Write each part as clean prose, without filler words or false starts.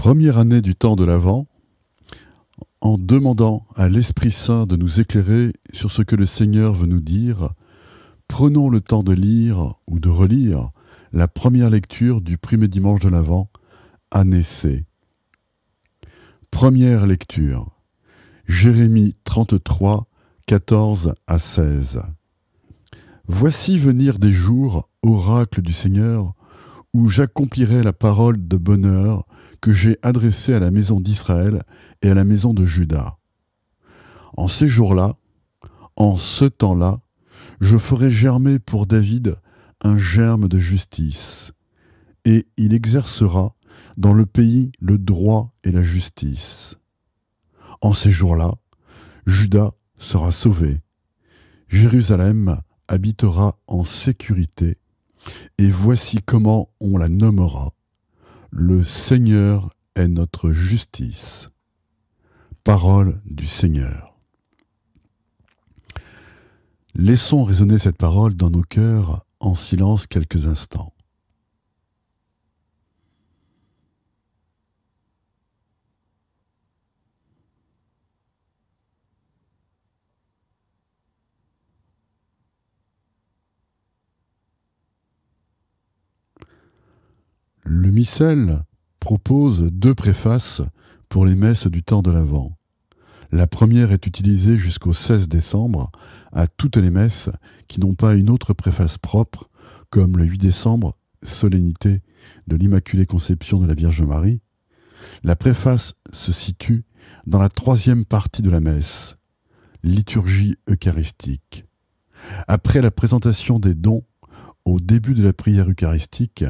première année du temps de l'Avent, en demandant à l'Esprit Saint de nous éclairer sur ce que le Seigneur veut nous dire, prenons le temps de lire ou de relire la première lecture du premier dimanche de l'Avent, année C. Première lecture, Jérémie 33, 14 à 16. Voici venir des jours, oracle du Seigneur, où j'accomplirai la parole de bonheur que j'ai adressée à la maison d'Israël et à la maison de Juda. En ces jours-là, en ce temps-là, je ferai germer pour David un germe de justice, et il exercera dans le pays le droit et la justice. En ces jours-là, Juda sera sauvé, Jérusalem habitera en sécurité, et voici comment on la nommera. Le Seigneur est notre justice. Parole du Seigneur. Laissons résonner cette parole dans nos cœurs en silence quelques instants. Le missel propose 2 préfaces pour les messes du temps de l'Avent. La première est utilisée jusqu'au 16 décembre à toutes les messes qui n'ont pas une autre préface propre, comme le 8 décembre, solennité de l'Immaculée Conception de la Vierge Marie. La préface se situe dans la 3e partie de la messe, liturgie eucharistique. Après la présentation des dons, au début de la prière eucharistique,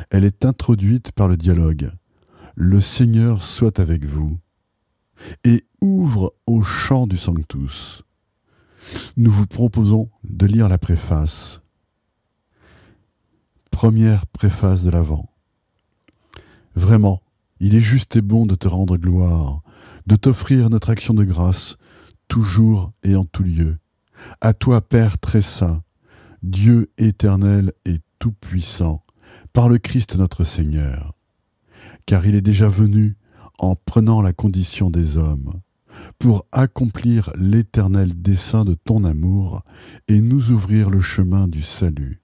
elle est introduite par le dialogue « Le Seigneur soit avec vous » et ouvre au chant du Sanctus. Nous vous proposons de lire la préface. Première préface de l'Avent. Vraiment, il est juste et bon de te rendre gloire, de t'offrir notre action de grâce, toujours et en tout lieu. À toi, Père très saint, Dieu éternel et tout-puissant, par le Christ notre Seigneur. Car il est déjà venu en prenant la condition des hommes, pour accomplir l'éternel dessein de ton amour et nous ouvrir le chemin du salut.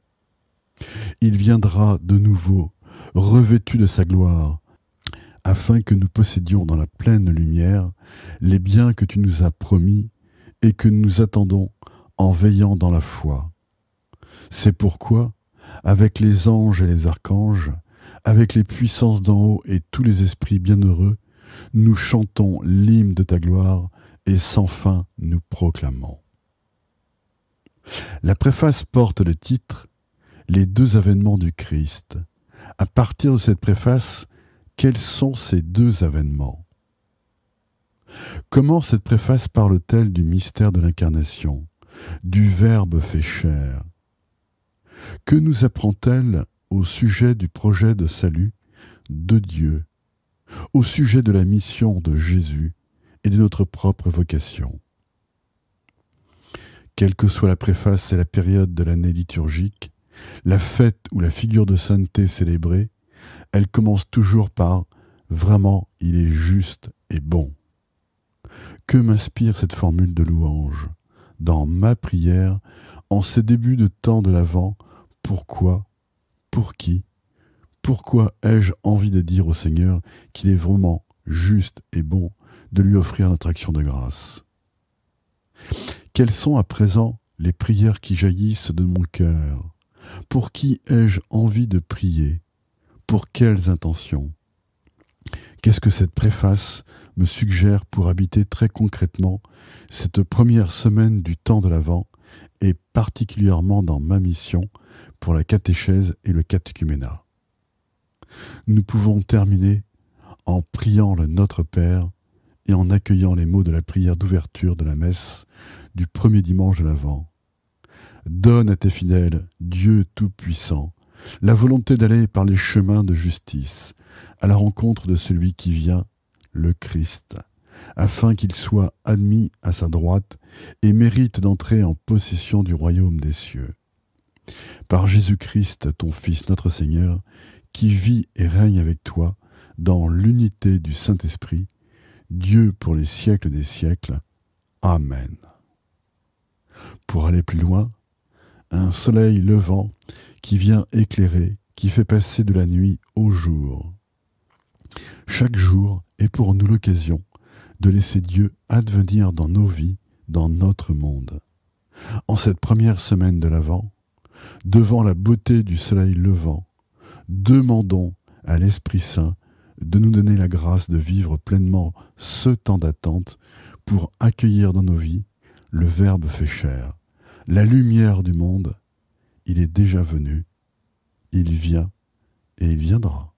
Il viendra de nouveau, revêtu de sa gloire, afin que nous possédions dans la pleine lumière les biens que tu nous as promis et que nous attendons en veillant dans la foi. C'est pourquoi, avec les anges et les archanges, avec les puissances d'en haut et tous les esprits bienheureux, nous chantons l'hymne de ta gloire et sans fin nous proclamons. La préface porte le titre « Les 2 avènements du Christ ». À partir de cette préface, quels sont ces 2 avènements? Comment cette préface parle-t-elle du mystère de l'incarnation, du Verbe fait chair? Que nous apprend-elle au sujet du projet de salut de Dieu, au sujet de la mission de Jésus et de notre propre vocation? Quelle que soit la préface et la période de l'année liturgique, la fête ou la figure de sainteté célébrée, elle commence toujours par « Vraiment, il est juste et bon ». Que m'inspire cette formule de louange? Dans ma prière, en ces débuts de temps de l'Avent, pourquoi? Pour qui? Pourquoi ai-je envie de dire au Seigneur qu'il est vraiment juste et bon de lui offrir notre action de grâce? Quelles sont à présent les prières qui jaillissent de mon cœur? Pour qui ai-je envie de prier? Pour quelles intentions? Qu'est-ce que cette préface me suggère pour habiter très concrètement cette première semaine du temps de l'Avent et particulièrement dans ma mission pour la catéchèse et le catéchuménat? Nous pouvons terminer en priant le Notre Père et en accueillant les mots de la prière d'ouverture de la messe du premier dimanche de l'Avent. Donne à tes fidèles, Dieu Tout-Puissant, la volonté d'aller par les chemins de justice, à la rencontre de celui qui vient, le Christ, afin qu'il soit admis à sa droite et mérite d'entrer en possession du royaume des cieux. Par Jésus-Christ, ton Fils, notre Seigneur, qui vit et règne avec toi, dans l'unité du Saint-Esprit, Dieu pour les siècles des siècles. Amen. Pour aller plus loin, un soleil levant qui vient éclairer, qui fait passer de la nuit au jour. Chaque jour est pour nous l'occasion de laisser Dieu advenir dans nos vies, dans notre monde. En cette première semaine de l'Avent, devant la beauté du soleil levant, demandons à l'Esprit Saint de nous donner la grâce de vivre pleinement ce temps d'attente pour accueillir dans nos vies le Verbe fait chair, la lumière du monde. Il est déjà venu, il vient et il viendra.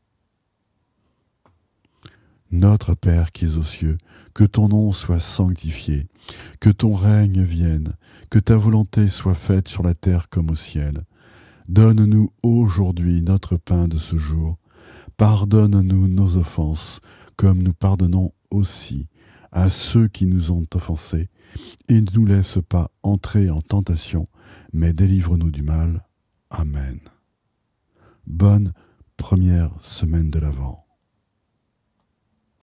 Notre Père qui es aux cieux, que ton nom soit sanctifié, que ton règne vienne, que ta volonté soit faite sur la terre comme au ciel. Donne-nous aujourd'hui notre pain de ce jour. Pardonne-nous nos offenses, comme nous pardonnons aussi à ceux qui nous ont offensés. Et ne nous laisse pas entrer en tentation, mais délivre-nous du mal. Amen. Bonne première semaine de l'Avent.